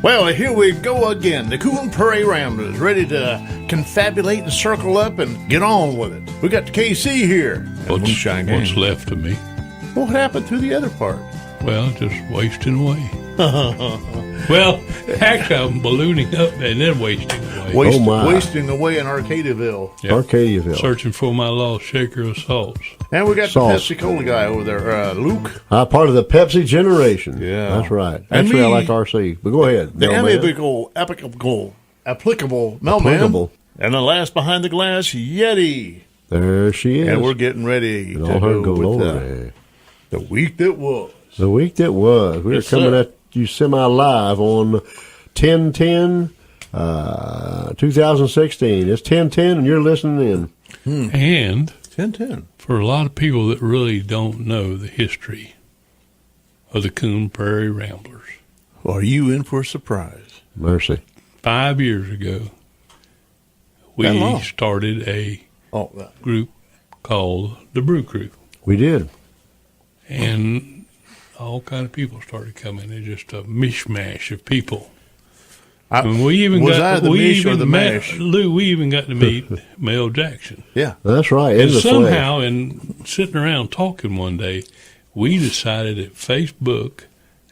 Well, here we go again. The Coon Prairie Ramblers, ready to confabulate and circle up and get on with it. We got the KC here. What's left of me? What happened to the other part? Well, just wasting away. Well, actually, I'm ballooning up and then wasting away. Wasting away in Arcadiaville. Yep. Arcadiaville. Searching for my lost shaker of salts. And we got the Pepsi Cola guy over there, Luke. Part of the Pepsi generation. Yeah. That's right. Actually, I like RC. But go ahead. The applicable mailman. And the last behind the glass, Yeti. There she is. And we're getting ready to go with the week that was. The week that was. We're coming at you semi-live on 10/10, 2016. It's 10/10, and you're listening in. And 10/10. For a lot of people that really don't know the history of the Coon Prairie Ramblers. Are you in for a surprise? Mercy. 5 years ago, we started a group called the Brew Crew. We did. And all kind of people started coming. It's just a mishmash of people. We even got to meet Mel Jackson. Yeah, that's right. And somehow, in sitting around talking one day, we decided that Facebook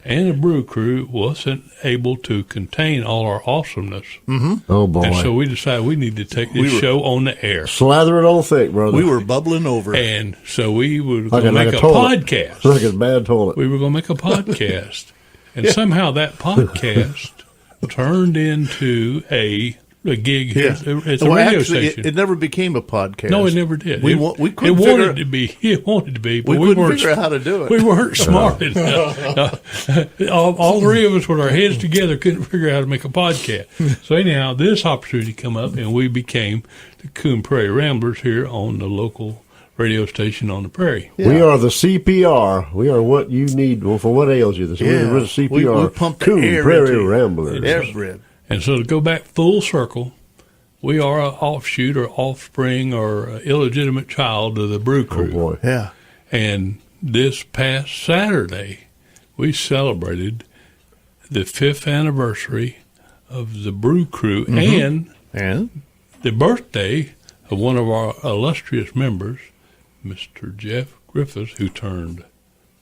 and the Brew Crew wasn't able to contain all our awesomeness. Mm-hmm. Oh boy! And so we decided we need to take this show on the air. Slather it on thick, brother. We were bubbling over, and so we were going to make a podcast. Like a bad toilet. We were going to make a podcast, and somehow that podcast turned into a gig here at the radio station. It never became a podcast. No, it never did. We wanted to be. It wanted to be, but we weren't figure out how to do it. We weren't smart enough. All three of us with our heads together couldn't figure out how to make a podcast. So anyhow, this opportunity come up, and we became the Coon Prairie Ramblers here on the local radio station on the prairie. Yeah. We are the CPR. We are what you need for what ails you. We're the CPR. We pump the Coon air Prairie Ramblers. And so to go back full circle, we are an offshoot or offspring or illegitimate child of the Brew Crew. Oh, boy. Yeah. And this past Saturday, we celebrated the 5th anniversary of the Brew Crew and the birthday of one of our illustrious members, Mr. Jeff Griffiths, who turned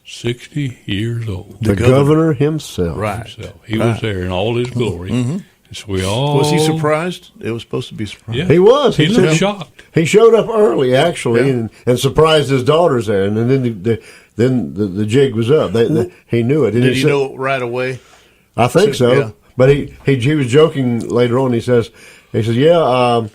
60 years old. The governor himself. Right. He was there in all his glory. Mm-hmm. So we all... Was he surprised? It was supposed to be surprised. Yeah. He was. He looked shocked. He showed up early, actually, and surprised his daughters there. And then the jig was up. He knew it. Did he know it right away? I think so. Yeah. But he was joking later on. He says, yeah,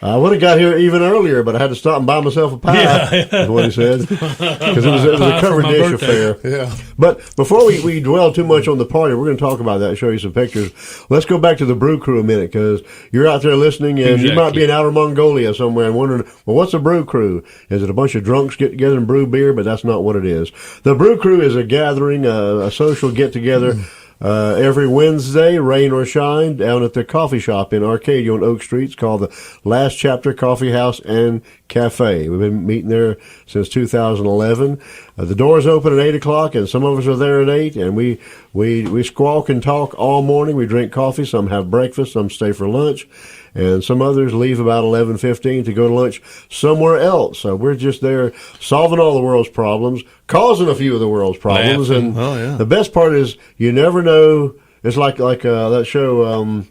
I would have got here even earlier, but I had to stop and buy myself a pie, is what he said. Because it was a covered dish affair. Yeah. But before we dwell too much on the party, we're going to talk about that and show you some pictures. Let's go back to the Brew Crew a minute, because you're out there listening, and you might be in Outer Mongolia somewhere and wondering, well, what's a Brew Crew? Is it a bunch of drunks get together and brew beer? But that's not what it is. The Brew Crew is a gathering, a social get-together, every Wednesday, rain or shine, down at the coffee shop in Arcadia on Oak Street. It's called the Last Chapter Coffee House and Cafe. We've been meeting there since 2011. The doors open at 8 o'clock, and some of us are there at 8, and we squawk and talk all morning. We drink coffee. Some have breakfast. Some stay for lunch. And some others leave about 11:15 to go to lunch somewhere else. So we're just there solving all the world's problems, causing a few of the world's problems. Laughing. And the best part is you never know. It's like that show.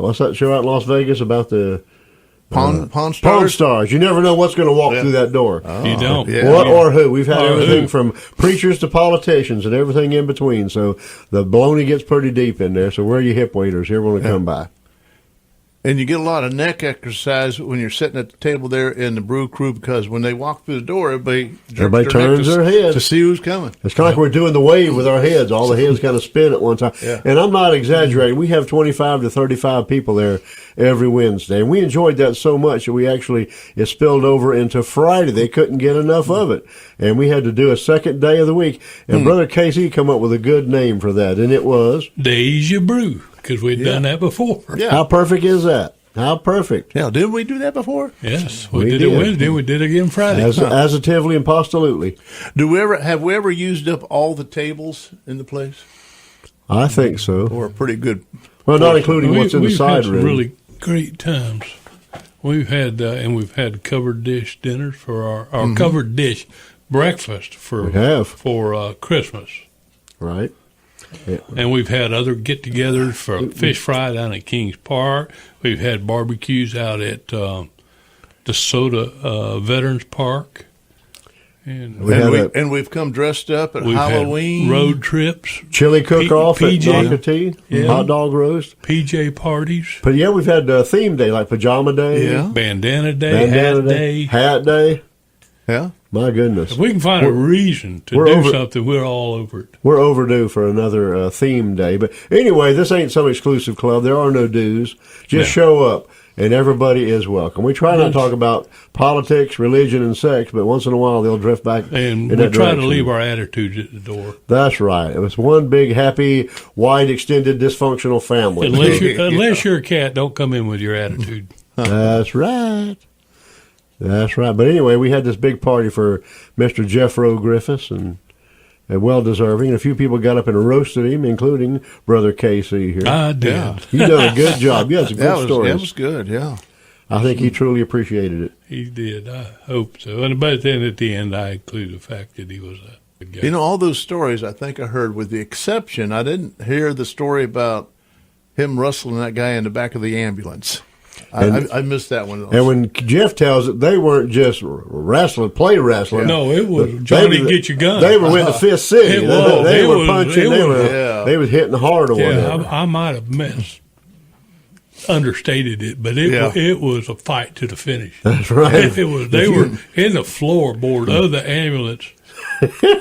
What's that show out in Las Vegas about the Pawn Stars? Pawn Stars. You never know what's going to walk through that door. Oh, you don't. Yeah. What or who. We've had everything from preachers to politicians and everything in between. So the baloney gets pretty deep in there. So wear your hip waders. Here when we come by. And you get a lot of neck exercise when you're sitting at the table there in the Brew Crew, because when they walk through the door, everybody turns their head to see who's coming. It's kind of like we're doing the wave with our heads. All the heads kind of spin at one time. Yeah. And I'm not exaggerating. We have 25 to 35 people there every Wednesday. And we enjoyed that so much that it spilled over into Friday. They couldn't get enough of it. And we had to do a second day of the week. And Brother Casey come up with a good name for that. And it was Deja Brew, because we'd done that before. Yeah. How perfect is that? How perfect. Yeah, didn't we do that before? Yes, we did it Wednesday. We did it again Friday. Positively and postulutely. Have we ever used up all the tables in the place? I think so. Or a pretty good. Well, not including what's in the side room. We've had some really great times. We've had and we've had covered dish dinners for our covered dish breakfast for Christmas. Right. Yeah. And we've had other get-togethers for fish fry down at Kings Park. We've had barbecues out at DeSoto Veterans Park. And we've come dressed up at Halloween. Road trips. Chili cook-off at Nocatee. Hot dog roast. PJ parties. But yeah, we've had theme day, like pajama day. Yeah. Bandana day. Hat day. Yeah. My goodness. If we can find a reason to do something, we're all over it. We're overdue for another theme day. But anyway, this ain't some exclusive club. There are no dues. Just show up, and everybody is welcome. We try not to talk about politics, religion, and sex, but once in a while they'll drift back and in we that try direction. to leave our attitudes at the door. That's right. It was one big, happy, wide, extended, dysfunctional family. Unless you're a cat, don't come in with your attitude. That's right. That's right. But anyway, we had this big party for Mr. Jeff Rowe Griffiths, and well-deserving. And a few people got up and roasted him, including Brother KC here. I did. Yeah. You done a good job. You had some good stories. That was good, yeah. I think he truly appreciated it. He did. I hope so. And but then at the end, I include the fact that he was a good guy. You know, all those stories I think I heard, with the exception, I didn't hear the story about him rustling that guy in the back of the ambulance. I missed that one. And when Jeff tells it, they weren't just play wrestling. No, it was Johnny, get your gun. They were in the Fifth City. They were punching. They were hitting hard or whatever. I might have understated it, but it was a fight to the finish. That's right. They were in the floorboard of the ambulance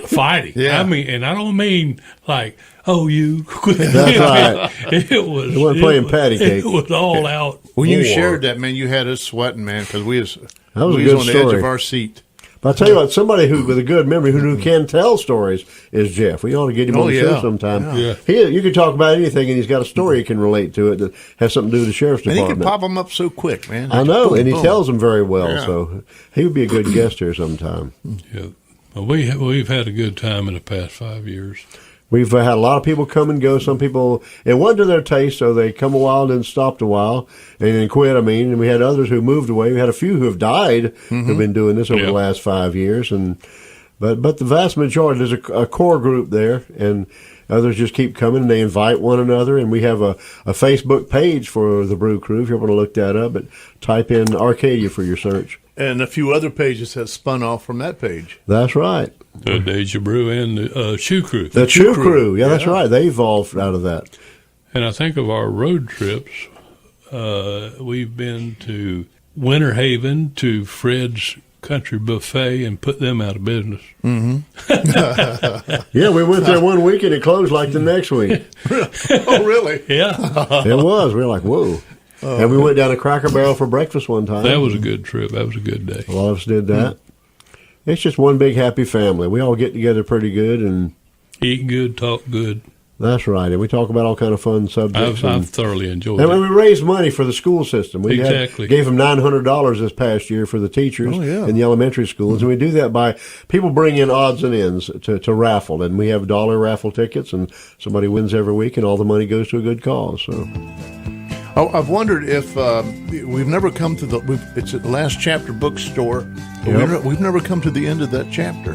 fighting. Yeah. I mean, and I don't mean like, oh, you. That's right. It wasn't playing patty cake. It was all out. When you shared that, man, you had us sweating, man, because we was a good on the edge story. of our seat. But I'll tell you what, somebody with a good memory who can tell stories is Jeff. We ought to get him on the show sometime. Yeah. You can talk about anything, and he's got a story he can relate to it that has something to do with the sheriff's department. And he can pop them up so quick, man. I know, and he boom. tells them very well. So he would be a good guest here sometime. Yeah. Well, we've had a good time in the past 5 years. We've had a lot of people come and go. Some people, it wasn't to their taste, so they come a while and then stopped a while and then quit, and we had others who moved away. We had a few who have died who've been doing this over the last 5 years. But the vast majority, there's a core group there, and others just keep coming, and they invite one another. And we have a Facebook page for the Brew Crew, if you want to look that up. But type in Arcadia for your search. And a few other pages have spun off from that page. That's right. The Deja Brew and the Shoe Crew. The Shoe Crew. Yeah, that's right. They evolved out of that. And I think of our road trips, we've been to Winter Haven, to Fred's Country Buffet, and put them out of business. Yeah, we went there one week and it closed like the next week. Oh, really? Yeah. It was. We were like, whoa. And we went down to Cracker Barrel for breakfast one time. That was a good trip. That was a good day. A lot of us did that. It's just one big happy family. We all get together pretty good and eat good, talk good. That's right. And we talk about all kind of fun subjects. I've thoroughly enjoyed it. And we raised money for the school system. We gave them $900 this past year for the teachers in the elementary schools. And we do that by people bring in odds and ends to raffle. And we have $1 raffle tickets, and somebody wins every week, and all the money goes to a good cause. So. I've wondered if we've never come to it's at the Last Chapter bookstore. We've never come to the end of that chapter.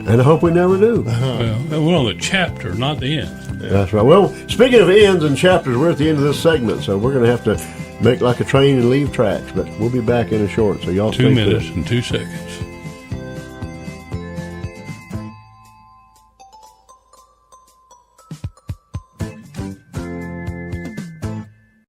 And I hope we never do. Well, we're on the chapter, not the end. That's right. Well, speaking of ends and chapters, we're at the end of this segment, so we're going to have to make like a train and leave tracks. But we'll be back in a short, so y'all stay 2 minutes and 2 seconds.